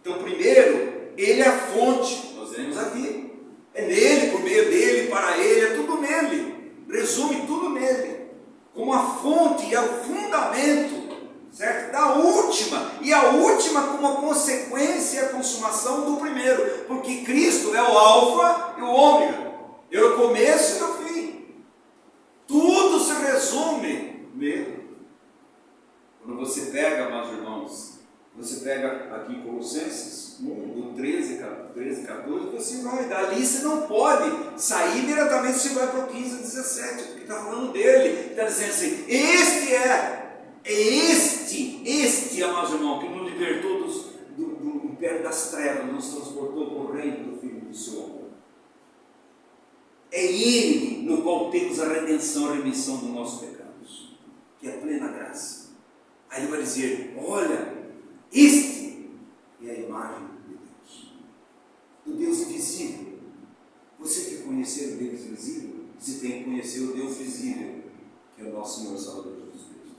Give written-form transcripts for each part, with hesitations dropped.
Então, primeiro, Ele é a fonte, nós vemos aqui. É nele, por meio dele, para ele, é tudo nele. Resume tudo nele. Como a fonte e o fundamento, certo? Da última. E a última como a consequência e a consumação do primeiro. Porque Cristo é o alfa e o ômega. É o começo e o fim. Tudo se resume nele. Quando você pega, meus irmãos, você pega aqui em Colossenses 1, do 13, 14, você vai, dali você não pode sair diretamente, você vai para o 15, 17, porque está falando dele, está dizendo assim, este, amados irmãos, que nos libertou do império das trevas, nos transportou para o reino do Filho do seu amor. É Ele no qual temos a redenção, a remissão dos nossos pecados, que é a plena graça. Aí Ele vai dizer, olha, este é a imagem de Deus, do Deus invisível. Você quer conhecer o Deus invisível? Você tem que conhecer o Deus visível, que é o nosso Senhor Salvador Jesus Cristo.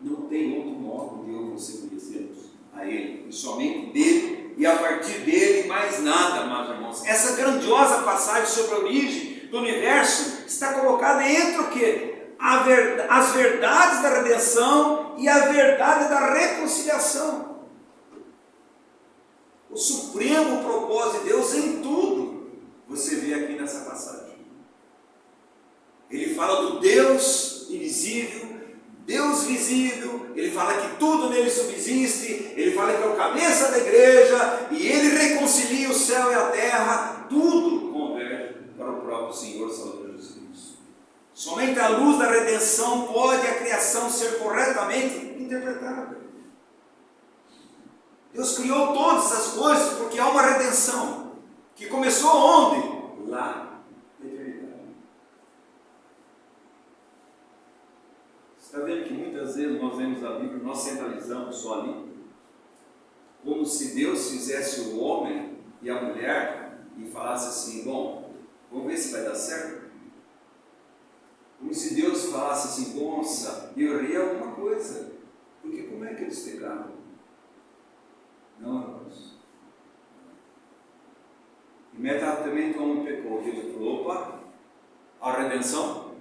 Não tem outro modo de eu e você conhecermos a Ele, e somente dele, e a partir dele mais nada, meus irmãos. Essa grandiosa passagem sobre a origem do universo está colocada entre o quê? As verdades da redenção e a verdade da reconciliação. O supremo propósito de Deus em tudo, você vê aqui nessa passagem. Ele fala do Deus invisível, Deus visível, ele fala que tudo nele subsiste, ele fala que é o cabeça da igreja, e ele reconcilia o céu e a terra, tudo converge para o próprio Senhor Salvador Jesus Cristo. Somente à luz da redenção pode a criação ser corretamente interpretada. Deus criou todas as coisas porque há uma redenção, que começou onde? Lá, na eternidade. Você está vendo que muitas vezes nós lemos a Bíblia, nós centralizamos só ali, como se Deus fizesse o homem e a mulher e falasse assim, bom, vamos ver se vai dar certo? Como se Deus falasse assim, nossa, eu errei alguma coisa, porque como é que eles pegaram? Não, irmãos. Imediatamente o homem pecou, Deus falou, opa, a redenção,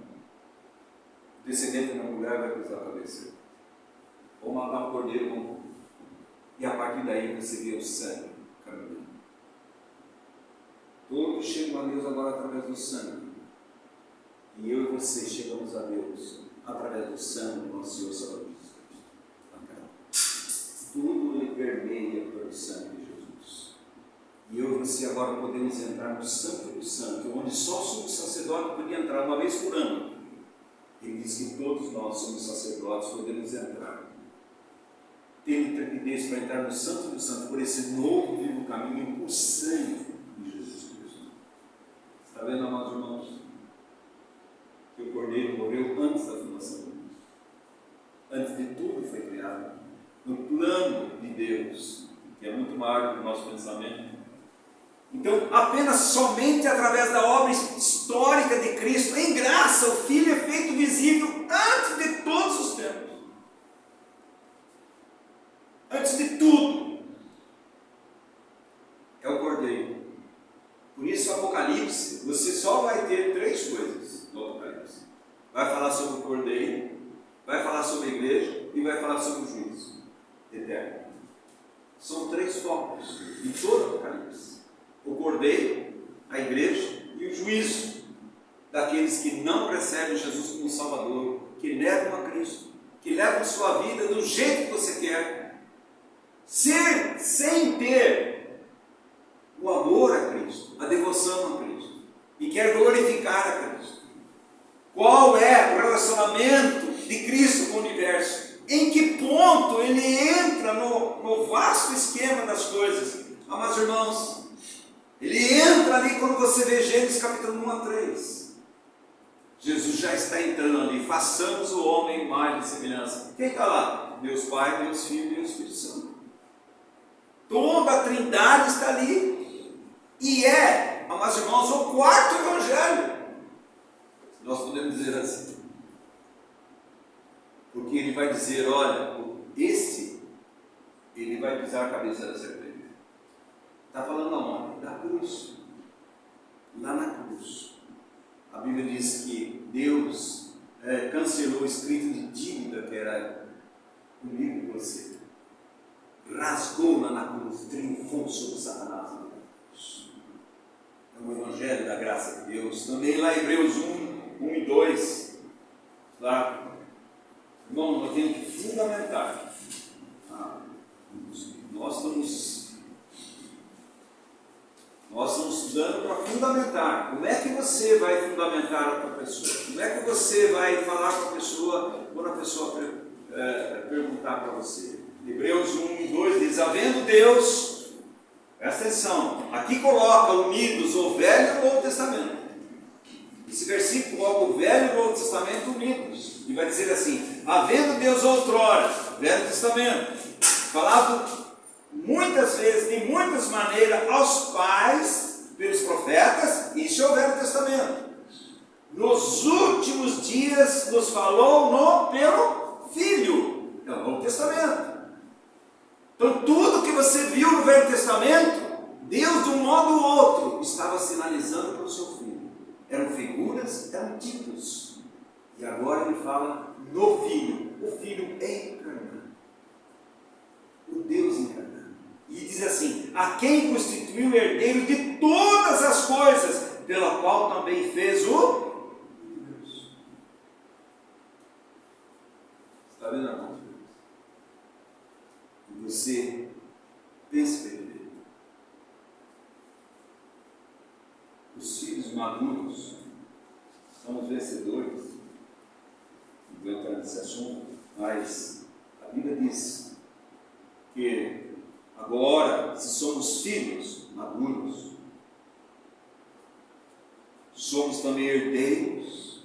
o descendente da mulher vai cruzar a cabeça. Ou matar um cordeiro, e a partir daí você vê o sangue caminhando. Todos chegam a Deus agora através do sangue. E eu e você chegamos a Deus através do sangue do nosso Senhor Salvador Jesus Cristo. Tudo ele permeia pelo sangue de Jesus. E eu e você agora podemos entrar no Santo do Santo, onde só o sumo sacerdote podia entrar uma vez por ano. Ele diz que todos nós somos sacerdotes, podemos entrar. Ter intrepidez para entrar no Santo do Santo, por esse novo vivo caminho, o sangue de Jesus Cristo. Está vendo, amados irmãos? Que o Cordeiro morreu antes da fundação do mundo. Antes de tudo foi criado. No plano de Deus, que é muito maior do que o nosso pensamento. Então, apenas somente através da obra histórica de Cristo, em graça, o Filho é feito visível antes de todos os tempos. Antes de tudo, é o Cordeiro. Por isso, o Apocalipse, você só vai ter três coisas no Apocalipse. Vai falar sobre o Cordeiro, vai falar sobre a igreja e vai falar sobre o juízo eterno. São três focos em todo o Apocalipse. O Cordeiro, a igreja e o juízo daqueles que não recebem Jesus como Salvador, que negam a Cristo, que levam sua vida do jeito que você quer, sem ter o amor a Cristo, a devoção a Cristo, e quer glorificar a Cristo. Qual é o relacionamento de Cristo com o universo? Em que ponto ele entra no vasto esquema das coisas? Amados irmãos, ele entra ali quando você vê Gênesis capítulo 1 a 3. Jesus já está entrando ali. Façamos o homem em imagem e semelhança. Quem está lá? Deus Pai, Deus Filho e Deus Espírito Santo. Toda a Trindade está ali. E é, amados irmãos, o quarto evangelho. Nós podemos dizer assim. Porque ele vai dizer, olha, ele vai pisar a cabeça da serpente. Está falando aonde? Da cruz. Lá na cruz. A Bíblia diz que Deus cancelou o escrito de dívida que era comigo e com você. Rasgou lá na cruz, triunfou sobre Satanás. É o Evangelho da graça de Deus. Também lá em Hebreus 1 e 2. Lá, irmão, nós temos que fundamentar. Nós estamos estudando para fundamentar. Como é que você vai fundamentar a tua pessoa? Como é que você vai falar com a pessoa quando a pessoa perguntar para você? Hebreus 1 e 2 diz: havendo Deus, presta atenção, aqui coloca unidos o Velho e o Novo Testamento. Esse versículo coloca o Velho e o Novo Testamento unidos. E vai dizer assim: havendo Deus outrora, Velho Testamento, falado muitas vezes, de muitas maneiras, aos pais, pelos profetas, isso é o Velho Testamento. Nos últimos dias nos falou pelo Filho, é o Novo Testamento. Então tudo que você viu no Velho Testamento, Deus de um modo ou outro estava sinalizando para o seu Filho. Eram figuras, eram títulos. E agora ele fala no Filho. O Filho é encarnado. O Deus encarnado. E diz assim: a quem constituiu herdeiro de todas as coisas, pela qual também fez o universo. Está vendo, irmãos? E você pensa bem. Os filhos maduros são os vencedores. Não vou entrar nesse assunto, mas a Bíblia diz que agora, se somos filhos maduros, somos também herdeiros,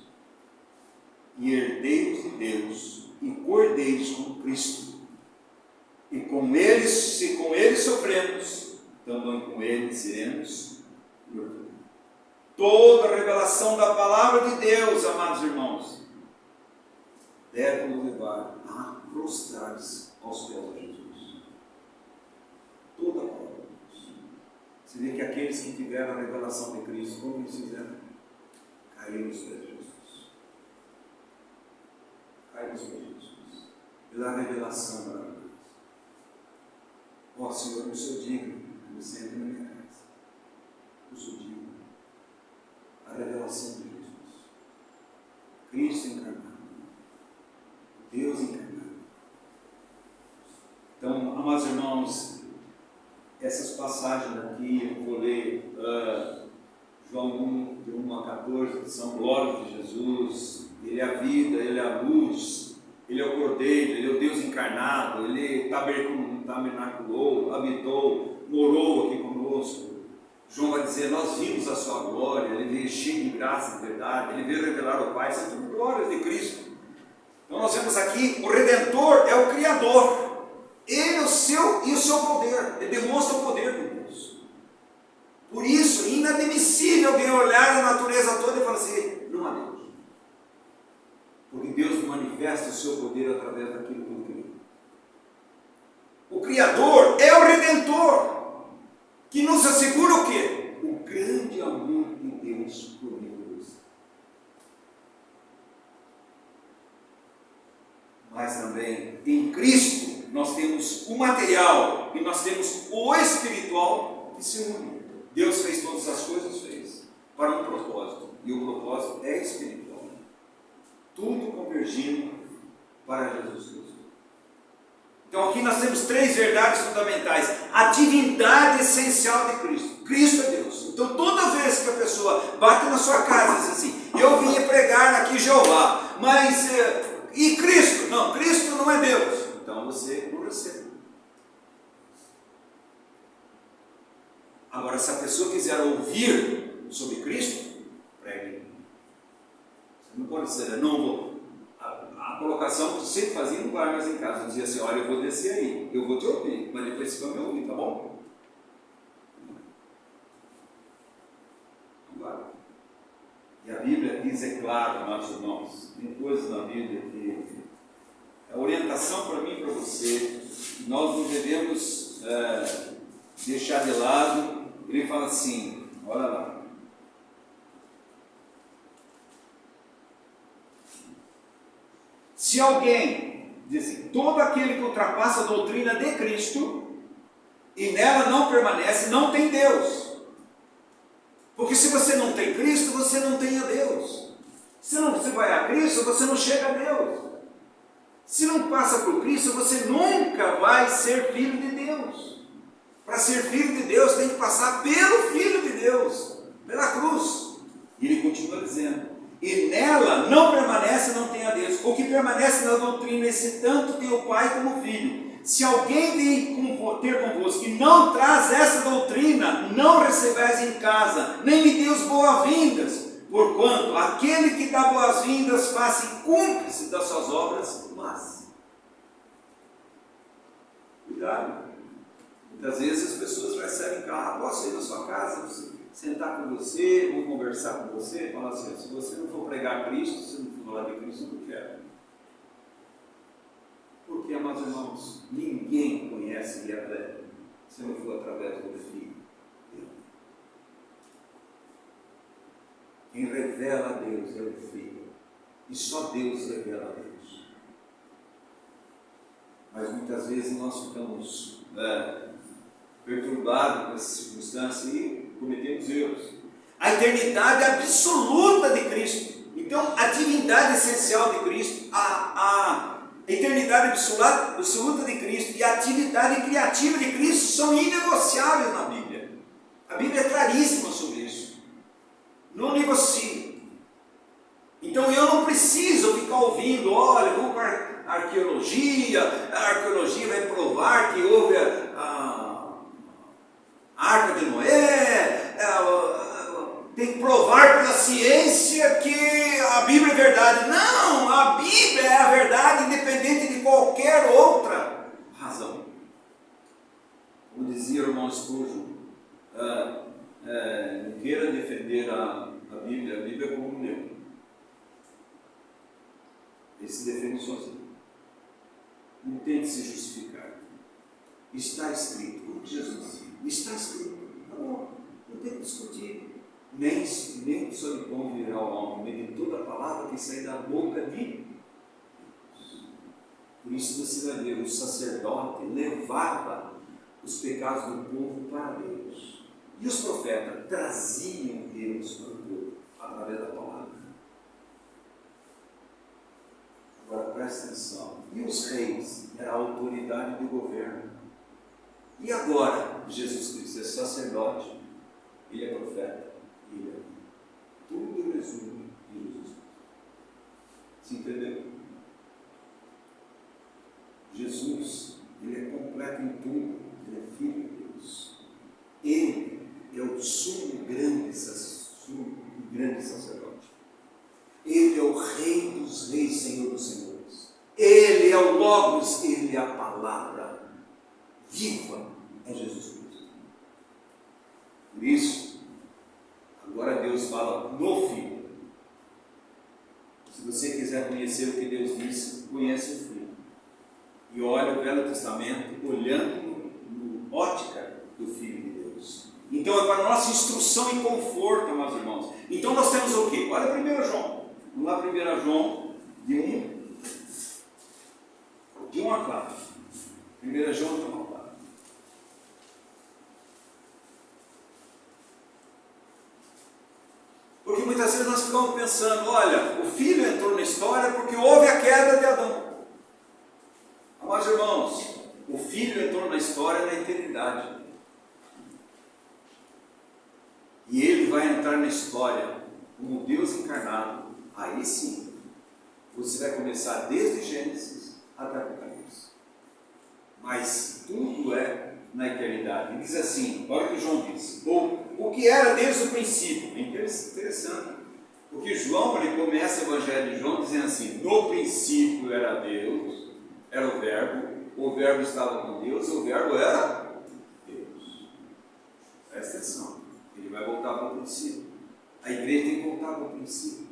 e herdeiros de Deus, e cordeiros com Cristo. E com ele, se com ele sofremos, também com ele seremos glorificados. Toda a revelação da palavra de Deus, amados irmãos, deve nos levar a prostrar-se aos pés de Jesus. Toda a palavra de Deus. Você vê que aqueles que tiveram a revelação de Cristo, como eles fizeram? Caíram nos pés de Jesus. Caíram nos pés de Jesus. Pela revelação maravilhosa. Ó Senhor, eu sou digno que você entre na minha casa. Eu sou digno. A revelação de Jesus. Cristo encarnado. Deus encarnado. Então, amados irmãos, essas passagens aqui, eu vou ler João 1, de 1 a 14, que são glórias de Jesus. Ele é a vida, Ele é a luz, Ele é o Cordeiro, Ele é o Deus encarnado, Ele tabernaculou, habitou, morou aqui conosco. João vai dizer: nós vimos a sua glória, Ele veio cheio de graça e verdade, Ele veio revelar ao Pai, são tudo glórias de Cristo. Então nós vemos aqui, o Redentor é o Criador, Ele é o seu poder, Ele demonstra o poder de Deus. Por isso, é inadmissível alguém olhar a natureza toda e falar assim: não há Deus. Porque Deus manifesta o seu poder através daquilo que Ele criou. O Criador é o Redentor, que nos assegura o quê? O grande amor de Deus por mim. Mas também em Cristo nós temos o material e nós temos o espiritual que se une. Deus fez todas as coisas, fez para um propósito, e o propósito é espiritual. Tudo convergindo para Jesus Cristo. Então aqui nós temos três verdades fundamentais: a divindade essencial de Cristo. Cristo é Deus. Então toda vez que a pessoa bate na sua casa e diz assim: eu vim pregar aqui Jeová, mas e Cristo? Não, Cristo não é Deus. Então você não recebe. Agora, se a pessoa quiser ouvir sobre Cristo, pregue. Você não pode dizer: não vou. A colocação que eu sempre fazia não vai mais em casa. Eu dizia assim: olha, eu vou descer aí, eu vou te ouvir, mas depois você vai me ouvir, tá bom? Não vai. E a Bíblia diz, é claro, amados irmãos, tem coisas na Bíblia que é orientação para mim e para você. Nós não devemos deixar de lado, ele fala assim, olha lá. Se alguém, diz assim, todo aquele que ultrapassa a doutrina de Cristo e nela não permanece, não tem Deus. Porque se você não tem Cristo, você não tem a Deus. Se não você vai a Cristo, você não chega a Deus. Se não passa por Cristo, você nunca vai ser filho de Deus. Para ser filho de Deus, tem que passar pelo Filho de Deus, pela cruz. E ele continua dizendo, e nela não permanece, não tem a Deus. O que permanece na doutrina, esse tanto tem o Pai como o Filho. Se alguém vem ter convosco e não traz essa doutrina, não recebeis em casa, nem me deus boas-vindas, porquanto aquele que dá boas-vindas faça cúmplice das suas obras más. Cuidado. Muitas vezes as pessoas recebem carro, posso ir na sua casa, sentar com você, vou conversar com você, falar assim, se você não for pregar Cristo, se não for falar de Cristo, eu não quero. Porque, amados irmãos, ninguém conhece Yahvé se não for através do Filho. Quem revela a Deus é o Filho. E só Deus revela a Deus. Mas muitas vezes nós ficamos perturbados com essa circunstância e cometemos erros. A eternidade absoluta de Cristo. Então, a divindade essencial de Cristo, a eternidade absoluta de Cristo e a atividade criativa de Cristo são inegociáveis na Bíblia. A Bíblia é claríssima sobre isso. Não negocie. Então eu não preciso ficar ouvindo, olha, vamos para a arqueologia vai provar que houve a Arca de Noé, tem que provar pela ciência que a Bíblia é verdade. Não, a Bíblia é a verdade independente de qualquer outra razão. Como dizia o irmão Spurgeon, não queira defender a Bíblia é como um leão. Ele se defende sozinho. Não tem que se justificar. Está escrito, como Jesus disse, está escrito. Não tem que discutir. Nem só de pão virá o homem, nem de toda a palavra que sai da boca de Deus. Por isso você vai ver, o sacerdote levava os pecados do povo para Deus. E os profetas traziam Deus para o povo, através da palavra. Agora presta atenção. E os reis? Era a autoridade do governo. E agora, Jesus Cristo é sacerdote, ele é profeta. Tudo resume em Jesus Cristo. Se entendeu? Jesus, ele é completo em tudo. Ele é filho de Deus. Ele é o sumo grande sacerdote. Ele é o Rei dos reis, Senhor dos senhores. Ele é o Logos, ele é a palavra viva, é Jesus Cristo. Por isso, agora Deus fala no Filho. Se você quiser conhecer o que Deus disse, conhece o Filho. E olha o Velho Testamento olhando no ótica do Filho de Deus. Então é para a nossa instrução e conforto, meus irmãos. Então nós temos o quê? Olha 1 João. Vamos lá, 1 João, de 1 a 4. 1 João de 1 a 4. Porque muitas vezes nós ficamos pensando, olha, o filho entrou na história porque houve a queda de Adão. Amados irmãos, o filho entrou na história na eternidade. E ele vai entrar na história como Deus encarnado. Aí sim, você vai começar desde Gênesis até Apocalipse. Mas tudo é na eternidade. Ele diz assim, olha o que João diz. O que era desde o princípio. É interessante. Porque João, ele começa o Evangelho de João dizendo assim, no princípio era Deus, era o verbo estava com Deus, e o verbo era Deus. Presta atenção. Ele vai voltar para o princípio. A igreja tem que voltar para o princípio.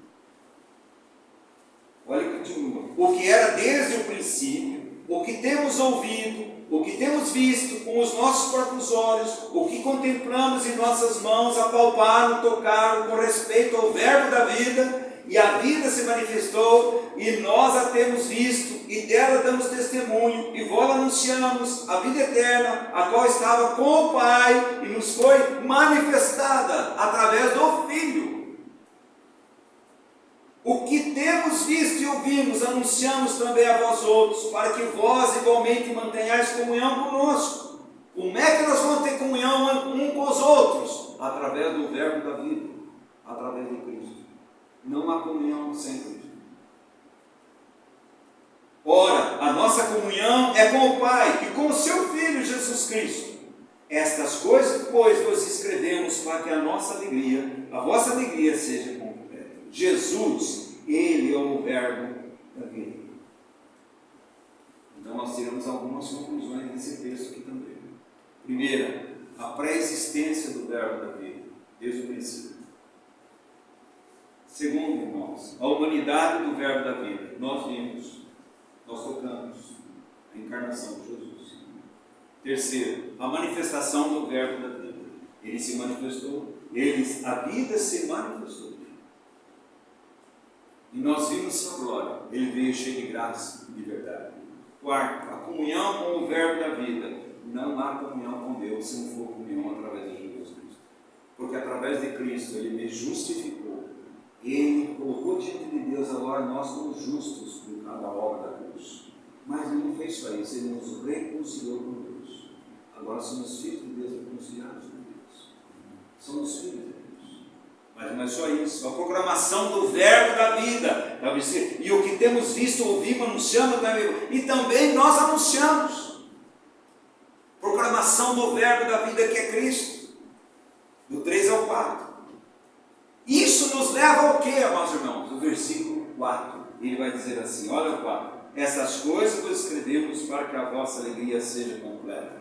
Olha que continua. O que era desde o princípio, o que temos ouvido, o que temos visto com os nossos próprios olhos, o que contemplamos em nossas mãos, apalparam, tocaram com respeito ao verbo da vida, e a vida se manifestou, e nós a temos visto, e dela damos testemunho, e vós anunciamos a vida eterna, a qual estava com o Pai, e nos foi manifestada através do Filho. O que temos visto e ouvimos, anunciamos também a vós outros, para que vós igualmente mantenhais comunhão conosco. Como é que nós vamos ter comunhão um com os outros? Através do verbo da vida, através de Cristo. Não há comunhão sem Cristo. Ora, a nossa comunhão é com o Pai e com o seu Filho Jesus Cristo. Estas coisas, pois, vos escrevemos para que a nossa alegria, a vossa alegria seja completa. Jesus, Ele é o verbo da vida. Então nós tiramos algumas conclusões desse texto aqui também. Primeira, a pré-existência do verbo da vida, desde o princípio. Segundo, irmãos, a humanidade do verbo da vida. Nós vimos, nós tocamos a encarnação de Jesus. Terceiro, a manifestação do verbo da vida. Ele se manifestou, a vida se manifestou. E nós vimos sua glória. Ele veio cheio de graça e de verdade. Quarto, a comunhão com o verbo da vida. Não há comunhão com Deus se não for comunhão através de Jesus Cristo. Porque através de Cristo Ele me justificou. Ele colocou diante de Deus, agora nós somos justos por cada obra da cruz. Mas Ele não fez só isso, Ele nos reconciliou com Deus. Agora somos filhos de Deus, reconciliados com Deus. Somos filhos de Deus. Mas não é só isso, a proclamação do verbo da vida. E o que temos visto, ouvimos, anunciamos também. E também nós anunciamos. Proclamação do verbo da vida que é Cristo. Do 3 ao 4. Isso nos leva ao que, amados irmãos? O versículo 4. Ele vai dizer assim, olha o 4. Essas coisas vos escrevemos para que a vossa alegria seja completa.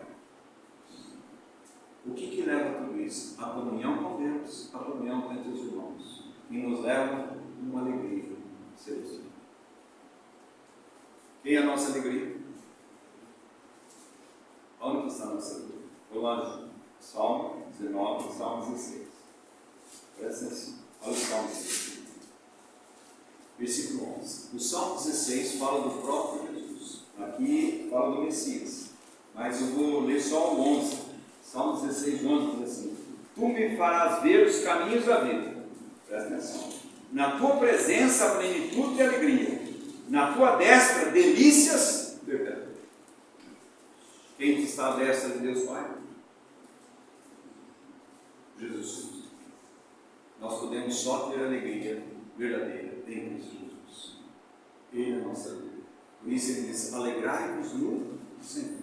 O que leva a tudo isso? A comunhão com Deus, a comunhão entre os irmãos. E nos leva a uma alegria. Quem é a nossa alegria? Onde está a nossa alegria? Vou lá, Salmo 19, Salmo 16. Presta atenção. Olha o Salmo 16. Versículo 11. O Salmo 16 fala do próprio Jesus. Aqui fala do Messias. Mas eu vou ler só o 11. Salmo 16, 11 diz assim: Tu me farás ver os caminhos da vida. Presta atenção. Na tua presença, plenitude de alegria. Na tua destra, delícias perpétuas. Quem está à destra de Deus Pai? Jesus Cristo. Nós podemos só ter alegria verdadeira em Cristo Jesus. Ele é a nossa alegria. Por isso ele diz: alegrai-vos no Senhor.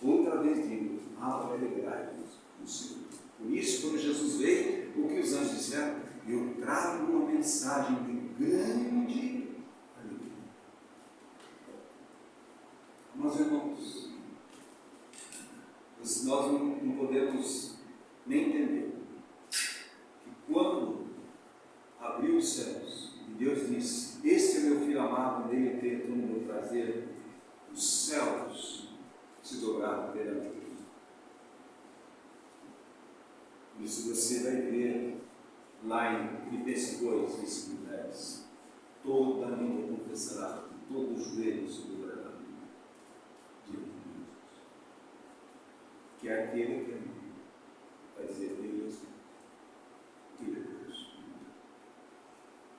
Outra vez digo: alegrai-vos no Senhor. Por isso, quando Jesus veio, o que os anjos disseram? Eu trago uma mensagem de grande alegria. Mas, irmãos, nós não podemos nem entender que quando abriu os céus e Deus disse: Este é meu filho amado, nele tenho todo o meu prazer, os céus se dobraram perante Deus. Por isso você vai ver lá em Filipenses 2, versículo 10: toda língua confessará, todo joelho se dobrará diante de Deus. Que é aquele que vai dizer: Deus, Ele é Deus.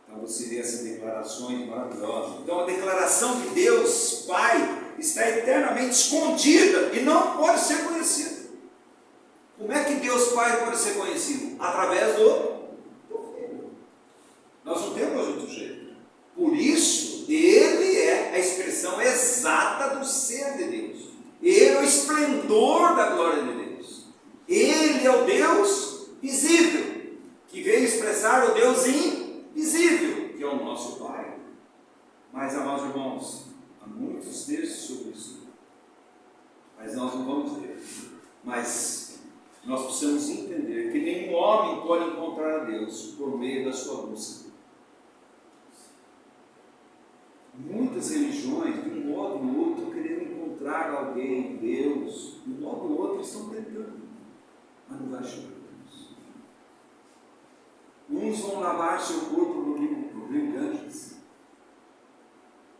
Então você vê essas declarações maravilhosas. Então a declaração de Deus Pai está eternamente escondida e não pode ser conhecida. Como é que Deus Pai pode ser conhecido? Através do Filho. Nós não temos outro jeito. Por isso, Ele é a expressão exata do ser de Deus. Ele é o esplendor da glória de Deus. Ele é o Deus visível, que veio expressar o Deus invisível, que é o nosso Pai. Mas, amados irmãos, há muitos textos sobre isso, mas nós não vamos ler. Mas nós precisamos entender que nenhum homem pode encontrar a Deus por meio da sua busca. Muitas religiões, de um modo ou outro, chegar a alguém, Deus, e logo o outro estão tentando, mas não vai chegar a Deus. Uns vão lavar seu corpo no rio Ganges,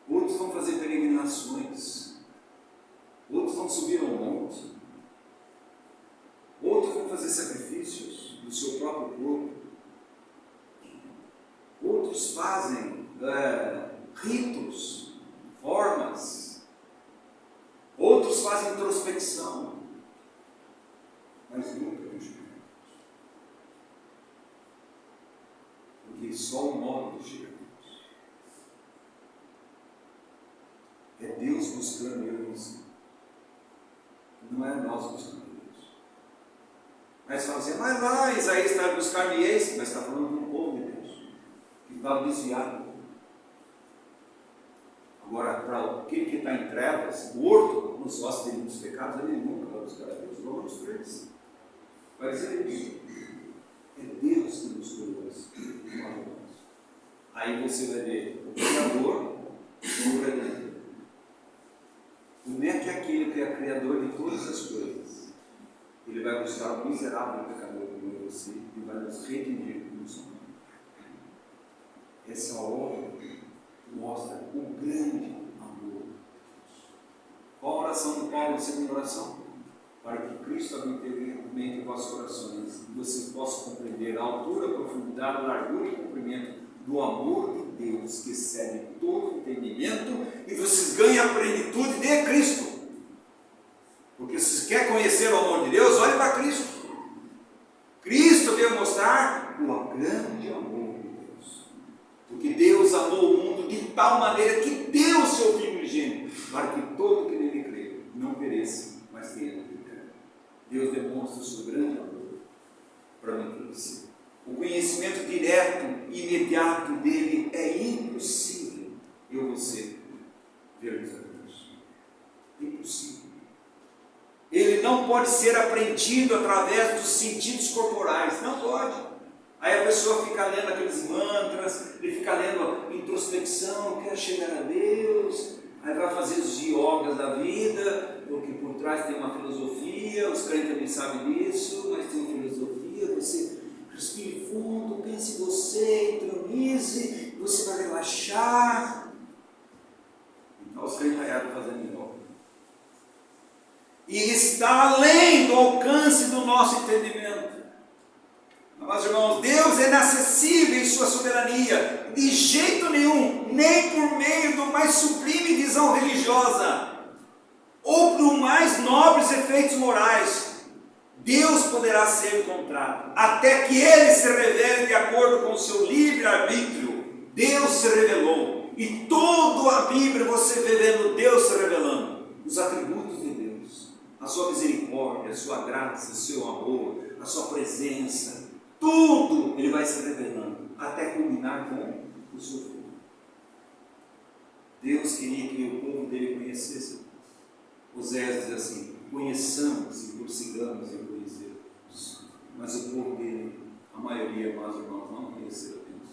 outros vão fazer peregrinações, outros vão subir ao monte, outros vão fazer sacrifícios do seu próprio corpo, outros fazem ritos, formas, outros fazem introspecção, mas nunca vão chegar. Porque só o modo de chegar a Deus é Deus buscando eu e você, não é nós buscando Deus. Mas fala assim, mas lá Isaías está buscar-me-eis, mas está falando do povo de Deus, que estava desviado. Agora, para aquele que está em trevas, morto nos ossos dele dos pecados, ele nunca vai buscar a Deus. Romanos 3 vai dizer isso. É Deus que nos curou. Aí você vai ver o Criador e o Redentor. Como é que aquele que é criador de todas as coisas, ele vai buscar o miserável pecador como eu e você e vai nos redimir como somos. Essa obra mostra o grande amor de Deus. Qual a oração de Paulo, a segunda oração? Para que Cristo habite em vossos corações e você possa compreender a altura, a profundidade, a largura e o comprimento do amor de Deus que excede todo entendimento e vocês ganhem a plenitude de Cristo. Porque se você quer conhecer o amor de Deus, olhe para Cristo. Cristo veio mostrar o grande amor de Deus. Porque Deus amou o mundo de tal maneira que deu o seu Filho unigênito, para que todo que nele crê não pereça, mas tenha vida eterna. Deus demonstra o seu grande amor para mim e para você. O conhecimento direto e imediato dele é impossível eu e você vermos a Deus. Impossível. Ele não pode ser aprendido através dos sentidos corporais. Não pode. Aí a pessoa fica lendo aqueles mantras, ele fica lendo introspecção, quero chegar a Deus. Aí vai fazer os yogas da vida, porque por trás tem uma filosofia, os crentes também sabem disso, mas tem uma filosofia, você respire fundo, pense em você, entronize, você vai relaxar. Então os crentes estão fazendo yoga. E está além do alcance do nosso entendimento. Mas, irmãos, Deus é inacessível em sua soberania, de jeito nenhum, nem por meio do mais sublime visão religiosa, ou por mais nobres efeitos morais, Deus poderá ser encontrado, até que Ele se revele de acordo com o seu livre-arbítrio. Deus se revelou, e toda a Bíblia você vê vendo Deus se revelando, os atributos de Deus, a sua misericórdia, a sua graça, o seu amor, a sua presença, tudo Ele vai se revelando, até culminar com o seu Filho. Deus queria que o povo dele conhecesse. Oséias diz assim, conheçamos e prossigamos em conhecer Deus. Mas o povo dele, a maioria, mas irmãos, não conheceram Deus.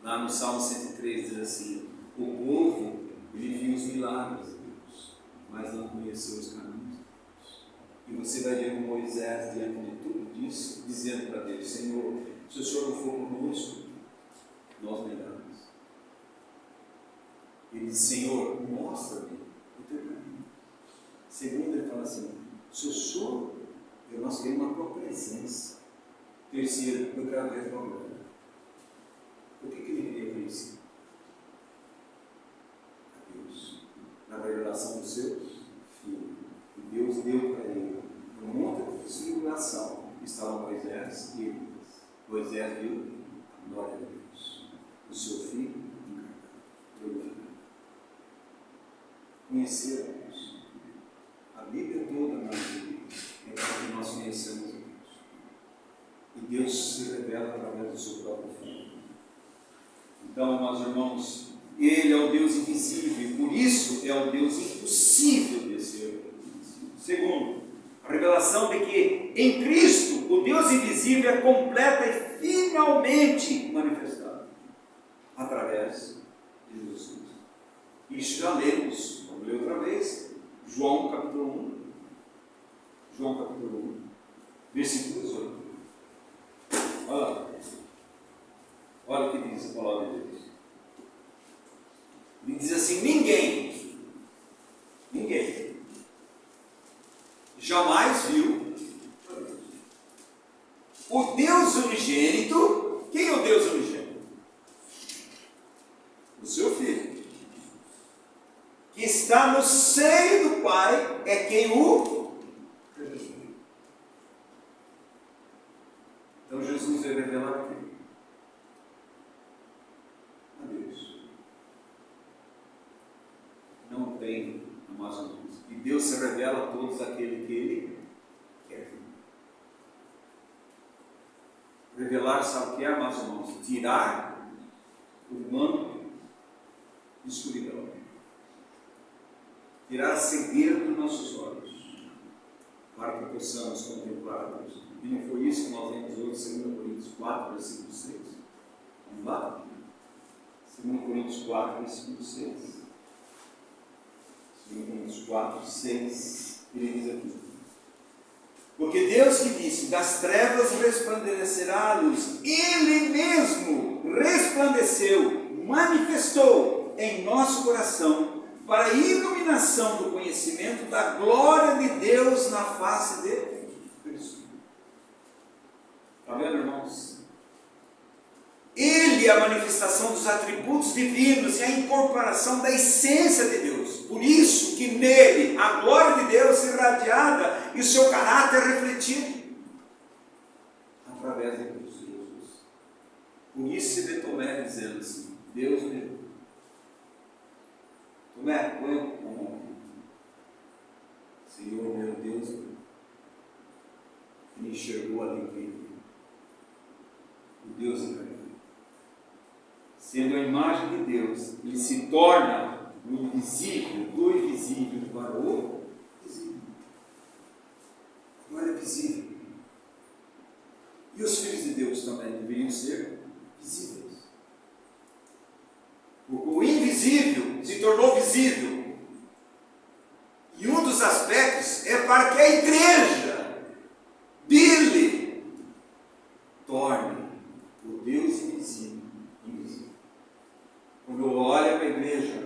Lá no Salmo 103 diz assim, o povo, ele viu os milagres de Deus, mas não conheceu os caminhos. E você vai ver o Moisés, diante de tudo isso, dizendo para Deus, Senhor, se o Senhor não for conosco, nós negamos. Ele diz, Senhor, mostra-me o teu caminho. Segundo, ele fala assim, se o Senhor, nós queremos a tua presença. Terceiro, eu quero ver a tua glória. O que ele queria conhecer? A Deus. Na revelação do seu Filho. E Deus deu para ele. No monte de transfiguração estava Moisés e Elias. Moisés viu a glória de Deus. O seu Filho glorificado. Conhecer a Deus. A Bíblia toda na Bíblia é para que nós conheçamos a Deus. E Deus se revela através do seu próprio Filho. Então, meus irmãos, Ele é o Deus invisível e por isso é o Deus impossível de ser conhecido. Segundo, a revelação de que em Cristo o Deus invisível é completa e finalmente manifestado através de Jesus Cristo. Isso já lemos, vamos ler outra vez, João capítulo 1, João capítulo 1, versículo 18. Olha lá. Olha o que diz a palavra de Deus. Ele diz assim: ninguém jamais viu o Deus unigênito. Quem é o Deus unigênito? O seu Filho, que está no seio do Pai, é quem o revelou. Então Jesus veio revelar a quem? A Deus. Não tem a mais ou menos. E Deus se revela a todos aquele que Ele quer. Revelar, sabe o que é, amados irmãos? Tirar o manto de escuridão. Tirar a cegueira dos nossos olhos, para que possamos contemplar a Deus. E não foi isso que nós vemos hoje, 2 Coríntios 4, versículo 6. Vamos lá? 2 Coríntios 4, versículo 6. 2 Coríntios 4, 6. Ele diz aqui: porque Deus que disse, das trevas resplandecerá a luz, Ele mesmo resplandeceu, manifestou em nosso coração, para a iluminação do conhecimento da glória de Deus na face de Cristo. Está vendo, irmãos? Ele é a manifestação dos atributos divinos e a incorporação da essência de Deus. Por isso que nele a glória de Deus é irradiada e o seu caráter refletido através de Cristo Jesus. Por isso se vê Tomé dizendo assim: Deus me viu. Tomé, põe a mão aqui. Senhor meu Deus, me enxergou ali quem viu. O Deus encarnado. Sendo a imagem de Deus, ele se torna o invisível, do invisível para o visível. Agora é visível. E os filhos de Deus também deveriam ser visíveis. O invisível se tornou visível. E um dos aspectos é para que a igreja dele torne o Deus invisível invisível. Quando eu olho para a igreja,